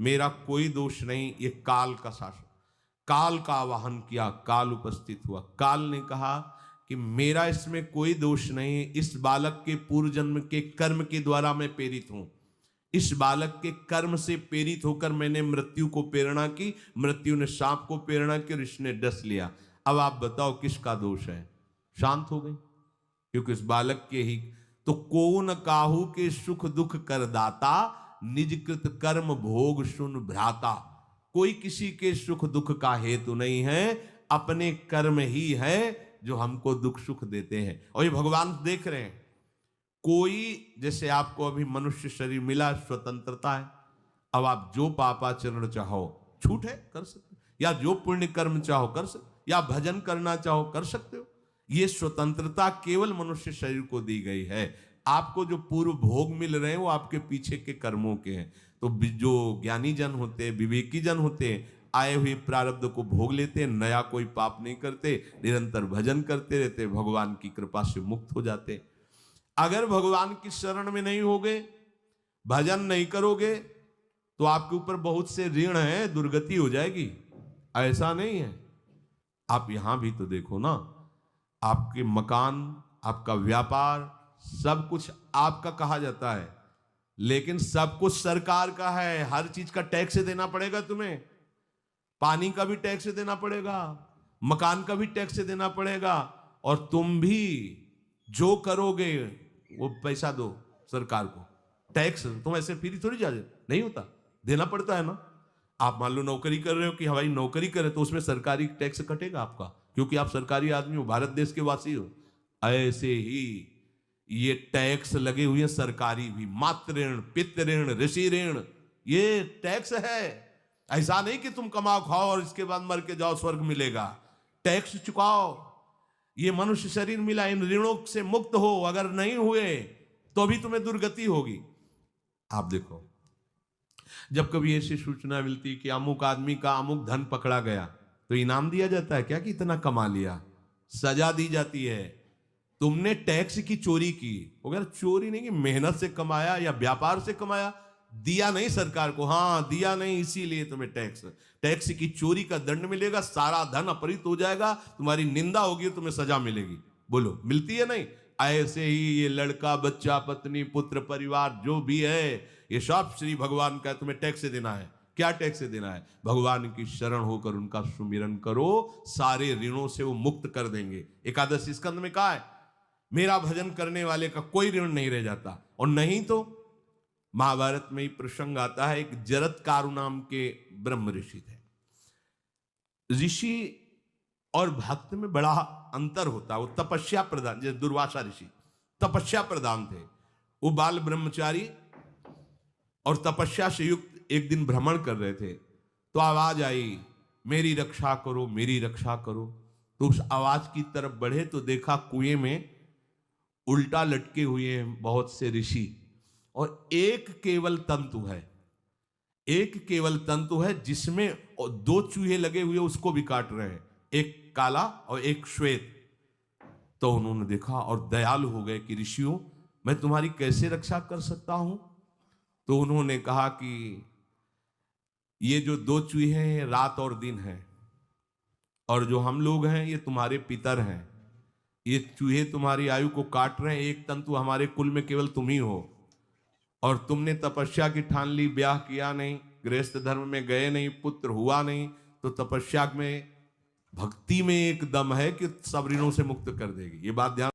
मेरा कोई दोष नहीं, ये काल का शासन। काल का आवाहन किया, काल उपस्थित हुआ। काल ने कहा कि मेरा इसमें कोई दोष नहीं, इस बालक के पूर्व जन्म के कर्म के द्वारा मैं प्रेरित हूं। इस बालक के कर्म से प्रेरित होकर मैंने मृत्यु को प्रेरणा की, मृत्यु ने सांप को प्रेरणा की और इसने डस लिया। अब आप बताओ किसका दोष है? शांत हो गई, क्योंकि इस बालक के ही तो कौन काहू के सुख दुख कर दाता, निजकृत कर्म भोग सुन भ्राता। कोई किसी के सुख दुख का हेतु नहीं है, अपने कर्म ही है जो हमको दुख सुख देते हैं। और ये भगवान देख रहे हैं। कोई, जैसे आपको अभी मनुष्य शरीर मिला, स्वतंत्रता है। अब आप जो पापाचरण चाहो छूट है कर सकते हो, या जो पुण्य कर्म चाहो कर सकते, या भजन करना चाहो कर सकते हो। ये स्वतंत्रता केवल मनुष्य शरीर को दी गई है। आपको जो पूर्व भोग मिल रहे हैं वो आपके पीछे के कर्मों के हैं। तो जो ज्ञानी जन होते हैं, विवेकी जन होते हैं, आए हुए प्रारब्ध को भोग लेते हैं, नया कोई पाप नहीं करते, निरंतर भजन करते रहते, भगवान की कृपा से मुक्त हो जाते। अगर भगवान की शरण में नहीं होगे, भजन नहीं करोगे, तो आपके ऊपर बहुत से ऋण है, दुर्गति हो जाएगी। ऐसा नहीं है। आप यहां भी तो देखो ना, आपके मकान, आपका व्यापार, सब कुछ आपका कहा जाता है, लेकिन सब कुछ सरकार का है। हर चीज का टैक्स देना पड़ेगा तुम्हें। पानी का भी टैक्स देना पड़ेगा, मकान का भी टैक्स देना पड़ेगा, और तुम भी जो करोगे वो पैसा दो सरकार को। टैक्स तुम ऐसे फ्री थोड़ी जा नहीं होता, देना पड़ता है ना। आप मान लो नौकरी कर रहे हो कि हवाई नौकरी करे, तो उसमें सरकारी टैक्स कटेगा आपका, क्योंकि आप सरकारी आदमी हो, भारत देश के वासी हो। ऐसे ही ये टैक्स लगे हुए हैं सरकारी भी। मातृ ऋण, पितृ ऋण, ऋषि ऋण, ये टैक्स है। ऐसा नहीं कि तुम कमाओ खाओ और इसके बाद मर के जाओ स्वर्ग मिलेगा। टैक्स चुकाओ। ये मनुष्य शरीर मिला, इन ऋणों से मुक्त हो। अगर नहीं हुए तो भी तुम्हें दुर्गति होगी। आप देखो, जब कभी ऐसी सूचना मिलती कि अमुक आदमी का अमुक धन पकड़ा गया, तो इनाम दिया जाता है क्या कि इतना कमा लिया? सजा दी जाती है। तुमने टैक्स की चोरी की, अगर चोरी नहीं की, मेहनत से कमाया या व्यापार से कमाया, दिया नहीं सरकार को, हाँ दिया नहीं, इसीलिए तुम्हें टैक्स की चोरी का दंड मिलेगा। सारा धन अपहृत हो जाएगा, तुम्हारी निंदा होगी, तुम्हें सजा मिलेगी। बोलो मिलती है नहीं? ऐसे ही ये लड़का, बच्चा, पत्नी, पुत्र, परिवार जो भी है, ये सब श्री भगवान का तुम्हें टैक्स देना है। क्या टैक्स देना है? भगवान की शरण होकर उनका सुमिरन करो, सारे ऋणों से वो मुक्त कर देंगे। एकादशी स्कंद में कहा है, मेरा भजन करने वाले का कोई ऋण नहीं रह जाता। और नहीं तो महाभारत में ही प्रसंग आता है, एक जरत्कारु नाम के ब्रह्म ऋषि थे। ऋषि और भक्त में बड़ा अंतर होता है। वो तपस्या प्रधान, जैसे दुर्वासा ऋषि तपस्या प्रधान थे, वो बाल ब्रह्मचारी और तपस्या से युक्त एक दिन भ्रमण कर रहे थे, तो आवाज आई, मेरी रक्षा करो, मेरी रक्षा करो। तो उस आवाज की तरफ बढ़े तो देखा कुएं में उल्टा लटके हुए हैं बहुत से ऋषि, और एक केवल तंतु है, एक केवल तंतु है जिसमें दो चूहे लगे हुए उसको भी काट रहे हैं, एक काला और एक श्वेत। तो उन्होंने देखा और दयालु हो गए कि ऋषियों, मैं तुम्हारी कैसे रक्षा कर सकता हूं? तो उन्होंने कहा कि ये जो दो चूहे हैं रात और दिन हैं, और जो हम लोग हैं ये तुम्हारे पितर हैं। ये चूहे तुम्हारी आयु को काट रहे हैं, एक तंतु हमारे कुल में केवल तुम ही हो, और तुमने तपस्या की ठान ली, ब्याह किया नहीं, गृहस्थ धर्म में गए नहीं, पुत्र हुआ नहीं, तो तपस्या में, भक्ति में एक दम है कि सब ऋणों से मुक्त कर देगी। ये बात ध्यान